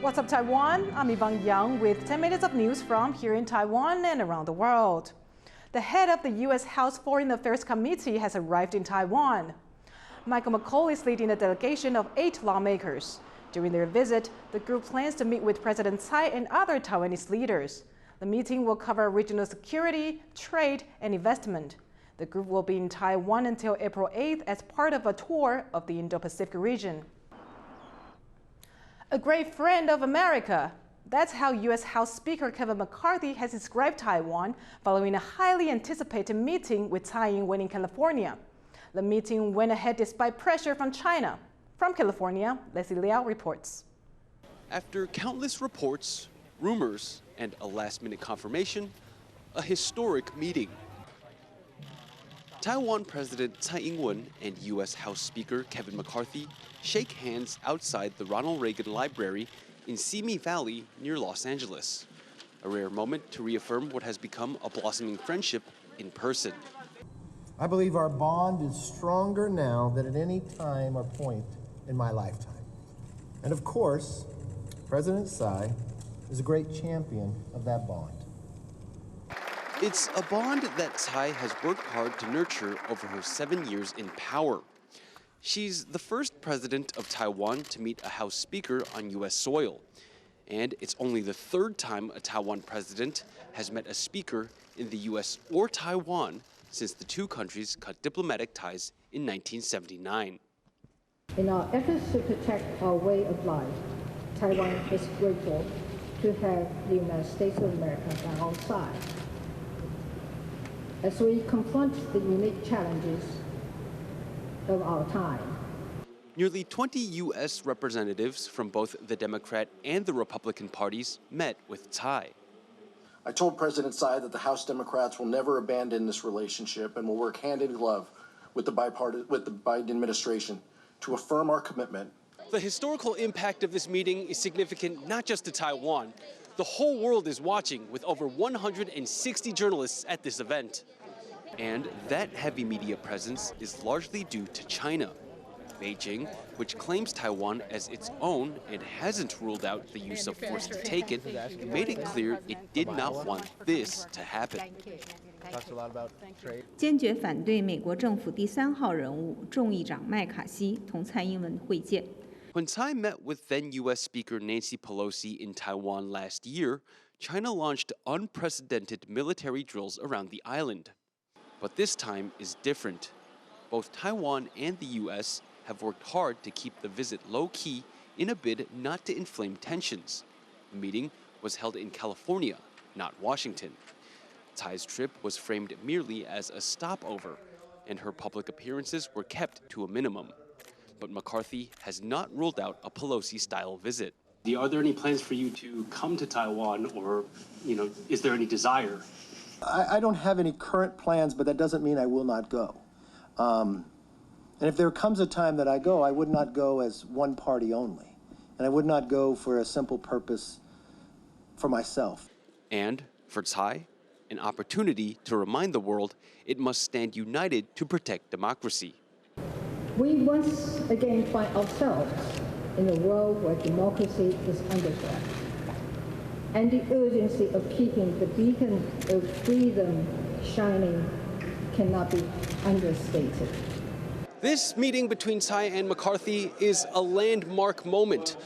What's up, Taiwan? I'm Yvonne with 10 minutes of news from here in Taiwan and around the world. The head of the U.S. House Foreign Affairs Committee has arrived in Taiwan. Michael McCaul is leading a delegation of 8 lawmakers. During their visit, the group plans to meet with President Tsai and other Taiwanese leaders. The meeting will cover regional security, trade, and investment. The group will be in Taiwan until April 8th as part of a tour of the Indo-Pacific region. A great friend of America. That's how U.S. House Speaker Kevin McCarthy has described Taiwan following a highly anticipated meeting with Tsai-Ing-wen in California. The meeting went ahead despite pressure from China. From California, Leslie Liao reports. After countless reports, rumors, and a last-minute confirmation, a historic meeting. Taiwan President Tsai-Ing-wen and U.S. House Speaker Kevin McCarthy shake hands outside the Ronald Reagan Library in Simi Valley near Los Angeles. A rare moment to reaffirm what has become a blossoming friendship in person. I believe our bond is stronger now than at any time or point in my lifetime. And of course, President Tsai is a great champion of that bond. It's a bond that Tsai has worked hard to nurture over her 7 years in power. She's the first president of Taiwan to meet a House Speaker on U.S. soil. And it's only the 3rd time a Taiwan president has met a speaker in the U.S. or Taiwan since the two countries cut diplomatic ties in 1979. In our efforts to protect our way of life, Taiwan is grateful to have the United States of America by our side. As we confront the unique challenges of our time. Nearly 20 U.S. representatives from both the Democrat and the Republican parties met with Tsai. I told President Tsai that the House Democrats will never abandon this relationship and will work hand in glove with the Biden administration to affirm our commitment. The historical impact of this meeting is significant not just to Taiwan. The whole world is watching, with over 160 journalists at this event. And that heavy media presence is largely due to China. Beijing, which claims Taiwan as its own and hasn't ruled out the use of force to take it, made it clear it did not want this to happen. Talks a lot about trade. 坚决反对美国政府第3号人物众议长麦卡锡同蔡英文会见。 When Tsai met with then U.S. Speaker Nancy Pelosi in Taiwan last year, China launched unprecedented military drills around the island. But this time is different. Both Taiwan and the U.S. have worked hard to keep the visit low-key in a bid not to inflame tensions. The meeting was held in California, not Washington. Tsai's trip was framed merely as a stopover, and her public appearances were kept to a minimum. But McCarthy has not ruled out a Pelosi-style visit. Are there any plans for you to come to Taiwan, or, is there any desire? I don't have any current plans, but that doesn't mean I will not go. And if there comes a time that I go, I would not go as one party only. And I would not go for a simple purpose for myself. And for Tsai, an opportunity to remind the world it must stand united to protect democracy. We once again find ourselves in a world where democracy is under threat. And the urgency of keeping the beacon of freedom shining cannot be understated. This meeting between Tsai and McCarthy is a landmark moment,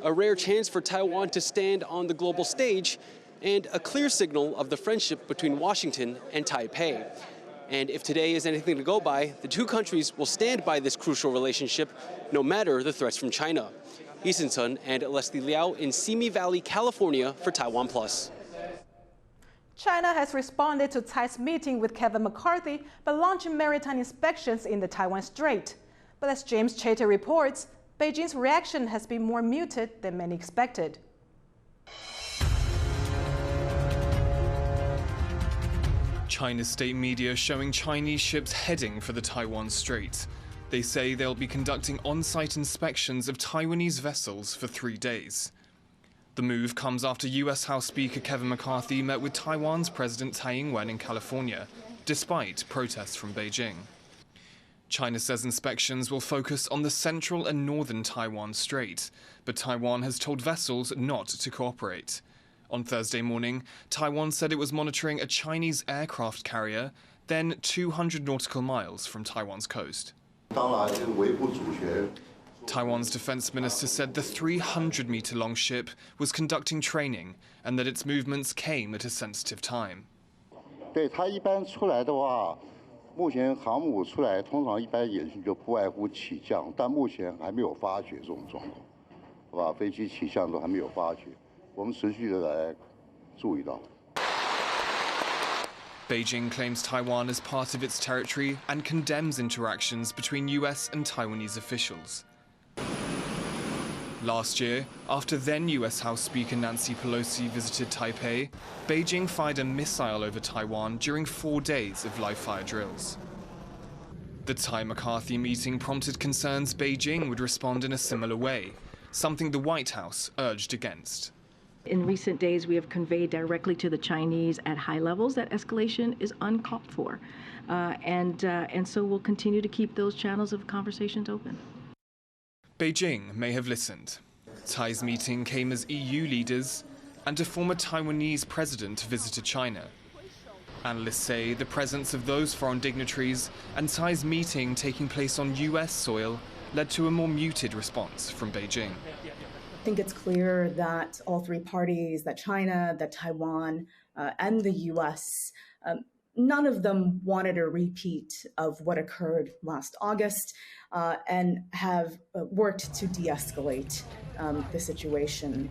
a rare chance for Taiwan to stand on the global stage, and a clear signal of the friendship between Washington and Taipei. And if today is anything to go by, the two countries will stand by this crucial relationship, no matter the threats from China. Eason Sun and Leslie Liao in Simi Valley, California for TaiwanPlus. China has responded to Tsai's meeting with Kevin McCarthy by launching maritime inspections in the Taiwan Strait. But as James Chater reports, Beijing's reaction has been more muted than many expected. China's state media showing Chinese ships heading for the Taiwan Strait. They say they'll be conducting on-site inspections of Taiwanese vessels for 3 days. The move comes after US House Speaker Kevin McCarthy met with Taiwan's President Tsai-Ing-wen in California, despite protests from Beijing. China says inspections will focus on the central and northern Taiwan Strait, but Taiwan has told vessels not to cooperate. On Thursday morning, Taiwan said it was monitoring a Chinese aircraft carrier, then 200 nautical miles from Taiwan's coast. Taiwan's defense minister said the 300-meter-long ship was conducting training and that its movements came at a sensitive time. 对，它一般出来的话，目前航母出来通常一般演习就不外乎起降，但目前还没有发觉这种状况，好吧？飞机起降都还没有发觉，我们持续的来注意到。 Beijing claims Taiwan as part of its territory and condemns interactions between US and Taiwanese officials. Last year, after then US House Speaker Nancy Pelosi visited Taipei, Beijing fired a missile over Taiwan during 4 days of live-fire drills. The Tsai-McCarthy meeting prompted concerns Beijing would respond in a similar way, something the White House urged against. In recent days, we have conveyed directly to the Chinese at high levels that escalation is uncalled for. And so we'll continue to keep those channels of conversations open. Beijing may have listened. Tsai's meeting came as EU leaders and a former Taiwanese president visited China. Analysts say the presence of those foreign dignitaries and Tsai's meeting taking place on US soil led to a more muted response from Beijing. I think it's clear that all three parties, that China, that Taiwan, and the US, none of them wanted a repeat of what occurred last August and have worked to de-escalate the situation.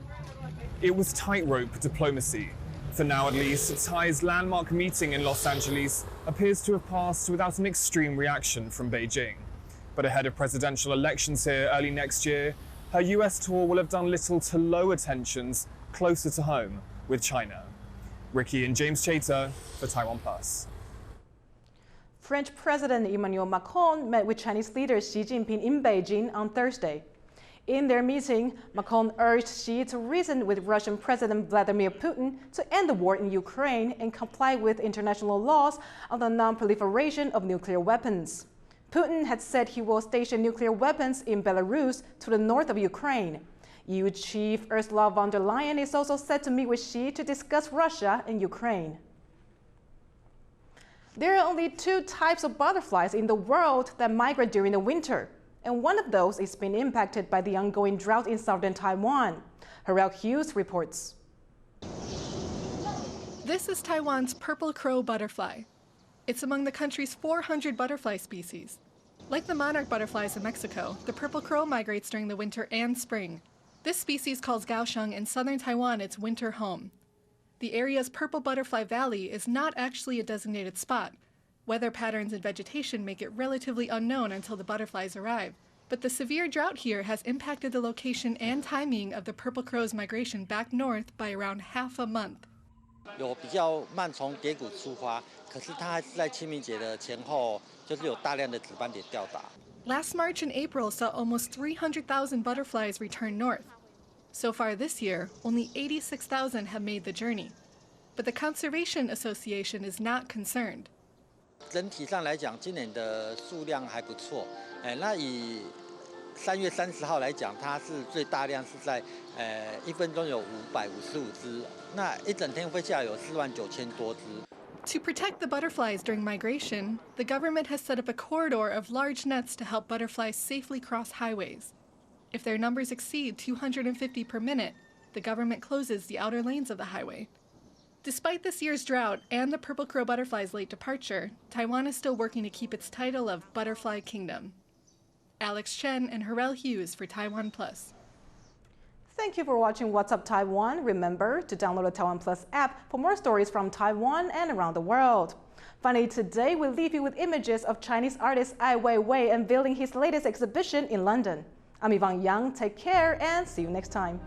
It was tightrope diplomacy. For now at least, Tsai's landmark meeting in Los Angeles appears to have passed without an extreme reaction from Beijing. But ahead of presidential elections here early next year, her US tour will have done little to lower tensions closer to home with China. Ricky and James Chater for TaiwanPlus. French President Emmanuel Macron met with Chinese leader Xi Jinping in Beijing on Thursday. In their meeting, Macron urged Xi to reason with Russian President Vladimir Putin to end the war in Ukraine and comply with international laws on the non-proliferation of nuclear weapons. Putin had said he will station nuclear weapons in Belarus to the north of Ukraine. EU Chief Ursula von der Leyen is also set to meet with Xi to discuss Russia and Ukraine. There are only 2 types of butterflies in the world that migrate during the winter, and one of those is being impacted by the ongoing drought in southern Taiwan. Harel Hughes reports. This is Taiwan's purple crow butterfly. It's among the country's 400 butterfly species. Like the monarch butterflies in Mexico, the purple crow migrates during the winter and spring. This species calls Kaohsiung in southern Taiwan its winter home. The area's purple butterfly valley is not actually a designated spot. Weather patterns and vegetation make it relatively unknown until the butterflies arrive. But the severe drought here has impacted the location and timing of the purple crow's migration back north by around half a month. 有比较慢从蝶谷出发，可是它还是在清明节的前后，就是有大量的紫斑蝶吊打。 Last March and April saw almost 300,000 butterflies return north. So far this year, only 86,000 have made the journey. But the Conservation Association is not concerned. 整体上来讲，今年的数量还不错。那以3月30号来讲，它是最大量是在1分钟有555只，那一整天飞下来有49000多只。 To protect the butterflies during migration, the government has set up a corridor of large nets to help butterflies safely cross highways. If their numbers exceed 250 per minute, the government closes the outer lanes of the highway. Despite this year's drought and the purple crow butterfly's late departure, Taiwan is still working to keep its title of Butterfly Kingdom. Alex Chen and Harel Hughes for TaiwanPlus. Thank you for watching What's Up Taiwan. Remember to download the TaiwanPlus app for more stories from Taiwan and around the world. Finally, today we leave you with images of Chinese artist Ai Weiwei unveiling his latest exhibition in London. I'm Yvonne Yang. Take care and see you next time.